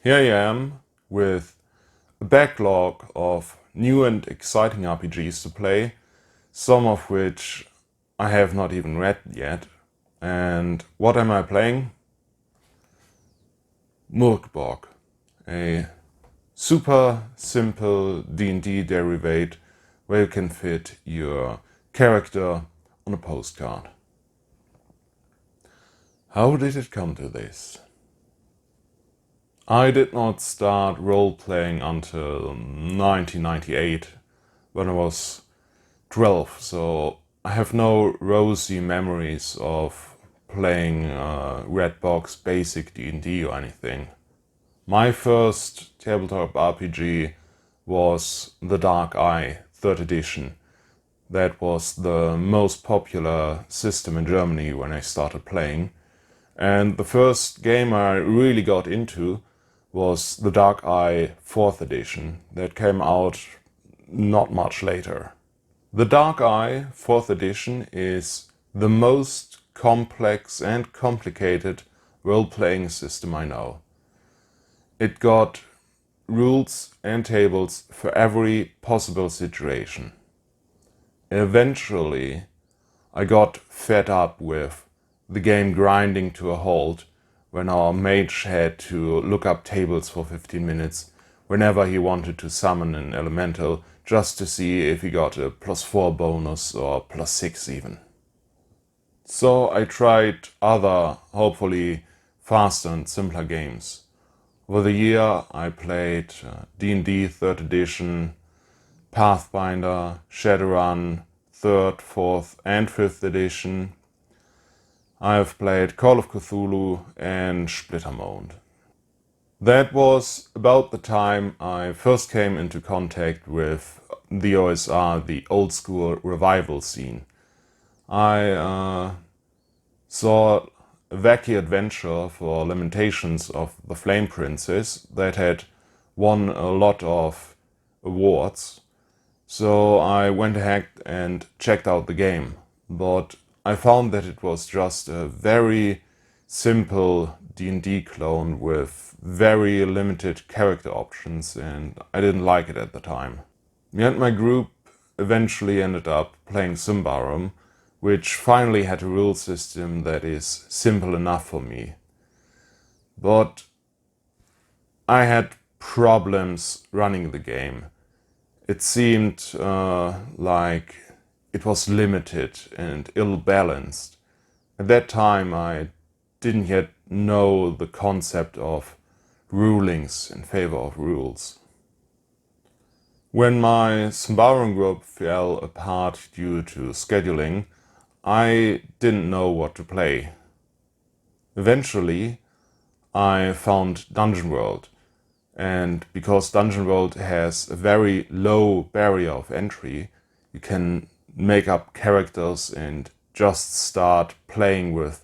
Here I am with a backlog of new and exciting RPGs to play, some of which I have not even read yet. And what am I playing? Murkborg, a super simple D&D derivate where you can fit your character on a postcard. How did it come to this? I did not start role-playing until 1998, when I was 12, so I have no rosy memories of playing Redbox Basic D&D or anything. My first tabletop RPG was The Dark Eye, 3rd edition. That was the most popular system in Germany when I started playing. And the first game I really got into was The Dark Eye 4th edition that came out not much later. The Dark Eye 4th edition is the most complex and complicated role-playing system I know. It got rules and tables for every possible situation. Eventually, I got fed up with the game grinding to a halt when our mage had to look up tables for 15 minutes whenever he wanted to summon an elemental, just to see if he got a +4 bonus or +6 even. So I tried other, hopefully faster and simpler games. Over the year I played D&D 3rd edition, Pathfinder, Shadowrun, 3rd, 4th and 5th edition. I have played Call of Cthulhu and Splittermond. That was about the time I first came into contact with the OSR, the old school revival scene. I saw a wacky adventure for Lamentations of the Flame Princess that had won a lot of awards. So I went ahead and checked out the game, but I found that it was just a very simple D&D clone with very limited character options, and I didn't like it at the time. Me and my group eventually ended up playing Symbaroum, which finally had a rule system that is simple enough for me. But I had problems running the game. It seemed like it was limited and ill-balanced. At that time I didn't yet know the concept of rulings in favor of rules. When my Symbaroum group fell apart due to scheduling, I didn't know what to play. Eventually I found Dungeon World, and because Dungeon World has a very low barrier of entry, you can make up characters and just start playing with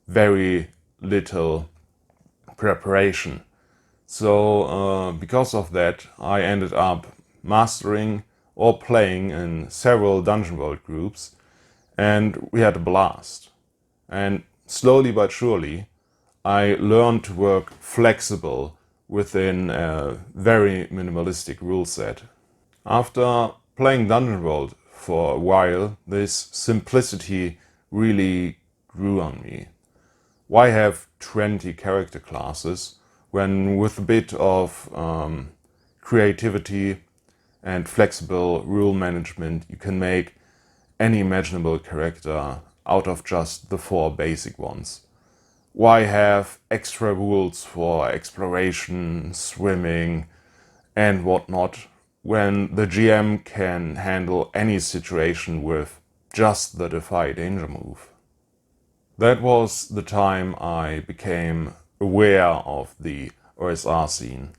very little preparation. So because of that, I ended up mastering or playing in several Dungeon World groups, and we had a blast. And slowly but surely, I learned to work flexible within a very minimalistic rule set. After playing Dungeon World for a while, this simplicity really grew on me. Why have 20 character classes when with a bit of creativity and flexible rule management you can make any imaginable character out of just the 4 basic ones? Why have extra rules for exploration, swimming and whatnot when the GM can handle any situation with just the Defy Danger move? That was the time I became aware of the OSR scene.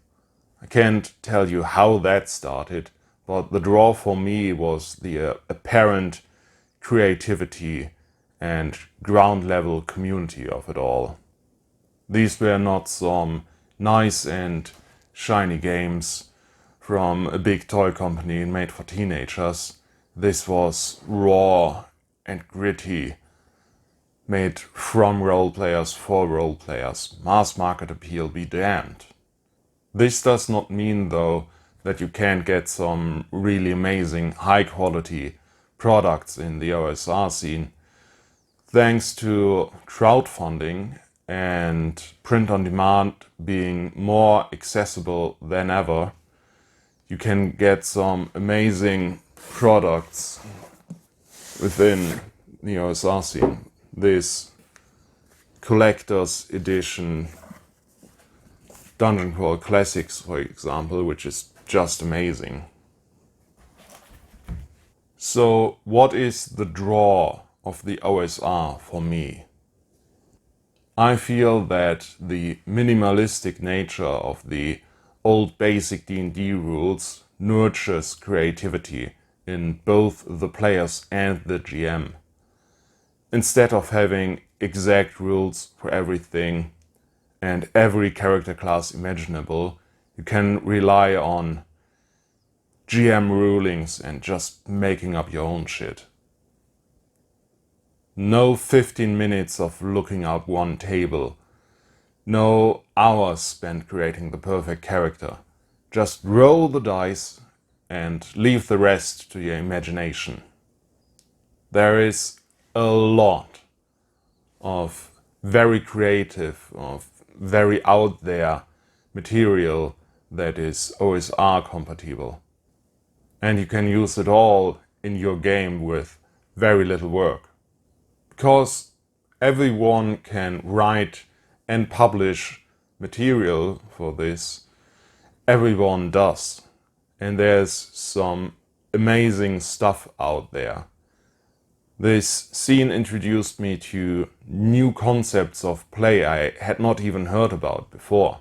I can't tell you how that started, but the draw for me was the apparent creativity and ground level community of it all. These were not some nice and shiny games from a big toy company made for teenagers. This was raw and gritty, made from role players for role players. Mass market appeal be damned. This does not mean, though, that you can't get some really amazing, high-quality products in the OSR scene. Thanks to crowdfunding and print-on-demand being more accessible than ever, you can get some amazing products within the OSR scene. This collector's edition Dungeon Crawl Classics, for example, which is just amazing. So, what is the draw of the OSR for me? I feel that the minimalistic nature of the old Basic DnD rules nurtures creativity in both the players and the GM. Instead of having exact rules for everything and every character class imaginable, you can rely on GM rulings and just making up your own shit. No 15 minutes of looking up one table. No hours spent creating the perfect character. Just roll the dice and leave the rest to your imagination. There is a lot of very creative, of very out there material that is OSR compatible. And you can use it all in your game with very little work. Because everyone can write and publish material for this, everyone does. And there's some amazing stuff out there. This scene introduced me to new concepts of play I had not even heard about before,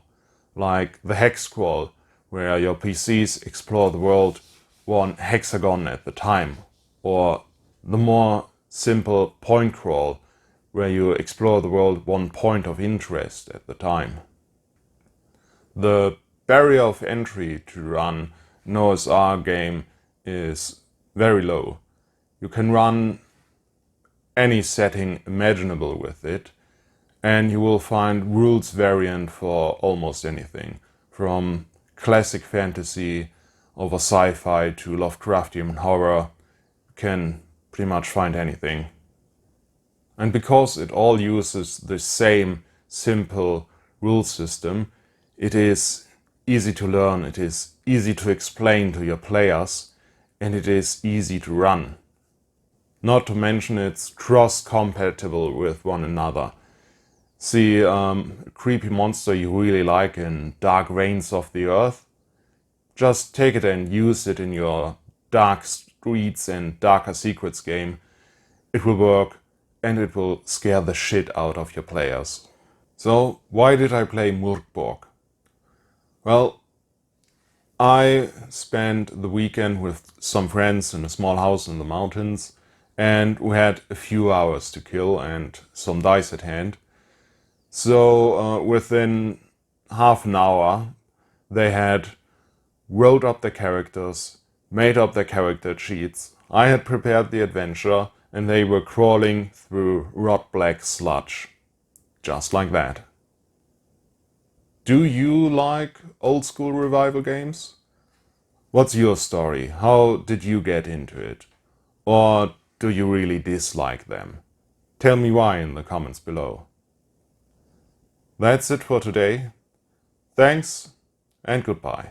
like the hex crawl, where your PCs explore the world one hexagon at a time, or the more simple point crawl, where you explore the world one point of interest at the time. The barrier of entry to run an OSR game is very low. You can run any setting imaginable with it, and you will find rules variant for almost anything, from classic fantasy over sci-fi to Lovecraftian horror. You can pretty much find anything. And because it all uses the same simple rule system, it is easy to learn, it is easy to explain to your players, and it is easy to run. Not to mention it's cross-compatible with one another. See a creepy monster you really like in Dark Reigns of the Earth? Just take it and use it in your Dark Streets and Darker Secrets game. It will work, and it will scare the shit out of your players. So, why did I play Murkborg? Well, I spent the weekend with some friends in a small house in the mountains, and we had a few hours to kill and some dice at hand. So within half an hour, they had rolled up their characters, made up their character sheets. I had prepared the adventure, and they were crawling through rot black sludge. Just like that. Do you like old school revival games? What's your story? How did you get into it? Or do you really dislike them? Tell me why in the comments below. That's it for today. Thanks and goodbye.